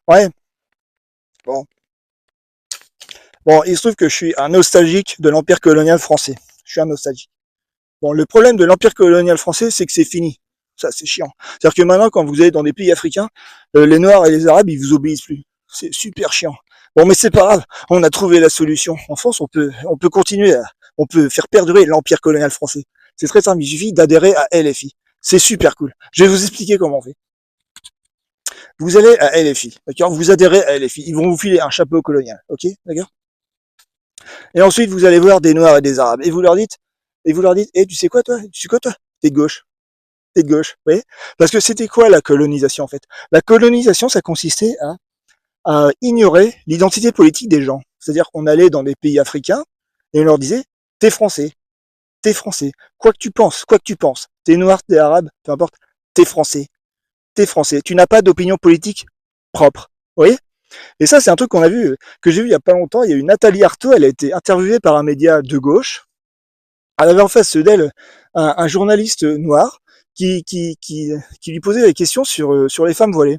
Ouais, bon. Bon, il se trouve que je suis un nostalgique de l'empire colonial français. Je suis un nostalgique. Bon, le problème de l'empire colonial français, c'est que c'est fini. Ça, c'est chiant. C'est-à-dire que maintenant, quand vous allez dans des pays africains, les Noirs et les Arabes, ils vous obéissent plus. C'est super chiant. Bon, mais c'est pas grave. On a trouvé la solution. En France, on peut continuer on peut faire perdurer l'empire colonial français. C'est très simple. Il suffit d'adhérer à LFI. C'est super cool. Je vais vous expliquer comment on fait. Vous allez à LFI, d'accord? Vous adhérez à LFI. Ils vont vous filer un chapeau colonial, ok? D'accord? Et ensuite, vous allez voir des Noirs et des Arabes. Et vous leur dites, tu sais quoi, toi? Tu sais quoi, toi? T'es de gauche. T'es de gauche, vous voyez? Parce que c'était quoi la colonisation, en fait? La colonisation, ça consistait à ignorer l'identité politique des gens. C'est-à-dire qu'on allait dans des pays africains et on leur disait, t'es français, t'es français. Quoi que tu penses. T'es noir, t'es arabe, peu importe. T'es français. T'es français. Tu n'as pas d'opinion politique propre. Vous voyez? Et ça, c'est un truc qu'on a vu, que j'ai vu il y a pas longtemps. Il y a eu Nathalie Arthaud, elle a été interviewée par un média de gauche. Elle avait en face d'elle un journaliste noir qui lui posait des questions sur les femmes voilées.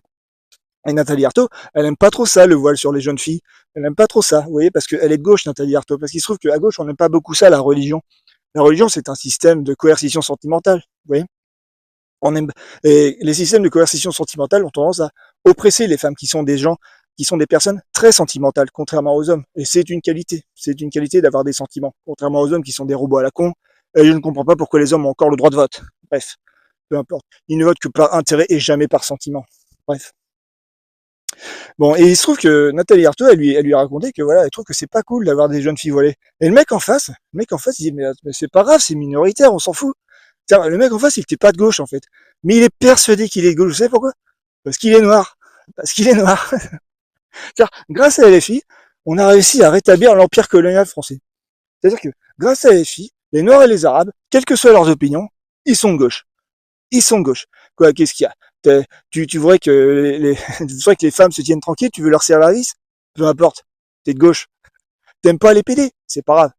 Et Nathalie Arthaud, elle aime pas trop ça, le voile sur les jeunes filles. Elle aime pas trop ça, vous voyez, parce qu'elle est de gauche, Nathalie Arthaud. Parce qu'il se trouve qu'à gauche, on n'aime pas beaucoup ça, la religion. La religion, c'est un système de coercition sentimentale, vous voyez. On aime, et les systèmes de coercition sentimentale ont tendance à oppresser les femmes qui sont des gens, qui sont des personnes très sentimentales, contrairement aux hommes. Et c'est une qualité. C'est une qualité d'avoir des sentiments, contrairement aux hommes qui sont des robots à la con. Et je ne comprends pas pourquoi les hommes ont encore le droit de vote. Bref, peu importe. Ils ne votent que par intérêt et jamais par sentiment. Bref. Bon, et il se trouve que Nathalie Arthaud, elle lui a raconté que voilà, elle trouve que c'est pas cool d'avoir des jeunes filles voilées. Et le mec en face, il dit, mais c'est pas grave, c'est minoritaire, on s'en fout. Tiens, le mec en face, il était pas de gauche, en fait. Mais il est persuadé qu'il est de gauche. Vous savez pourquoi? Parce qu'il est noir. Parce qu'il est noir. Tiens, grâce à LFI, on a réussi à rétablir l'empire colonial français. C'est-à-dire que, grâce à LFI, les Noirs et les Arabes, quelles que soient leurs opinions, ils sont de gauche. Ils sont de gauche. Quoi, qu'est-ce qu'il y a? Tu voudrais que tu voudrais que les femmes se tiennent tranquilles, tu veux leur serrer la vis? Peu importe. T'es de gauche. T'aimes pas les PD? C'est pas grave.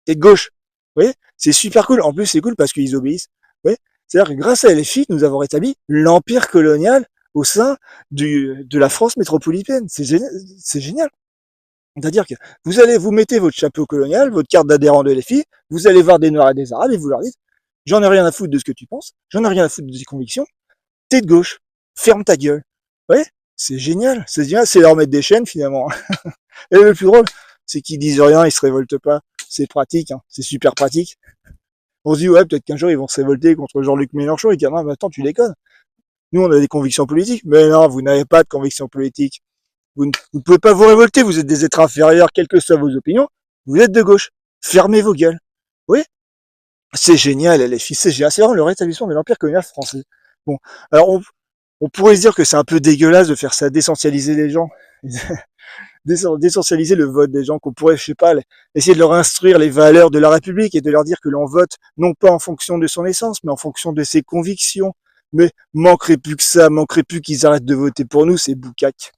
T'es de gauche. Vous voyez? C'est super cool. En plus, c'est cool parce qu'ils obéissent. Vous voyez? C'est-à-dire que grâce à LFI, nous avons rétabli l'empire colonial au sein de la France métropolitaine. C'est génial. C'est-à-dire que vous mettez votre chapeau colonial, votre carte d'adhérent de LFI, vous allez voir des Noirs et des Arabes et vous leur dites, j'en ai rien à foutre de ce que tu penses, j'en ai rien à foutre de tes convictions, t'es de gauche, ferme ta gueule. Ouais, c'est génial, c'est leur mettre des chaînes finalement. Et le plus drôle, c'est qu'ils disent rien, ils se révoltent pas. C'est pratique, hein, c'est super pratique. On se dit, ouais, peut-être qu'un jour ils vont se révolter contre Jean-Luc Mélenchon et dire, non, mais attends, tu déconnes. Nous, on a des convictions politiques. Mais non, vous n'avez pas de convictions politiques. Vous ne pouvez pas vous révolter, vous êtes des êtres inférieurs, quelles que soient vos opinions. Vous êtes de gauche. Fermez vos gueules. Oui, c'est génial, LFI, c'est génial. C'est vraiment le rétablissement de l'empire colonial français. Bon, alors on pourrait se dire que c'est un peu dégueulasse de faire ça, d'essentialiser les gens, d'essentialiser le vote des gens, qu'on pourrait, je sais pas, essayer de leur instruire les valeurs de la République et de leur dire que l'on vote non pas en fonction de son essence, mais en fonction de ses convictions. Mais manquerait plus que ça, manquerait plus qu'ils arrêtent de voter pour nous, c'est boucaque.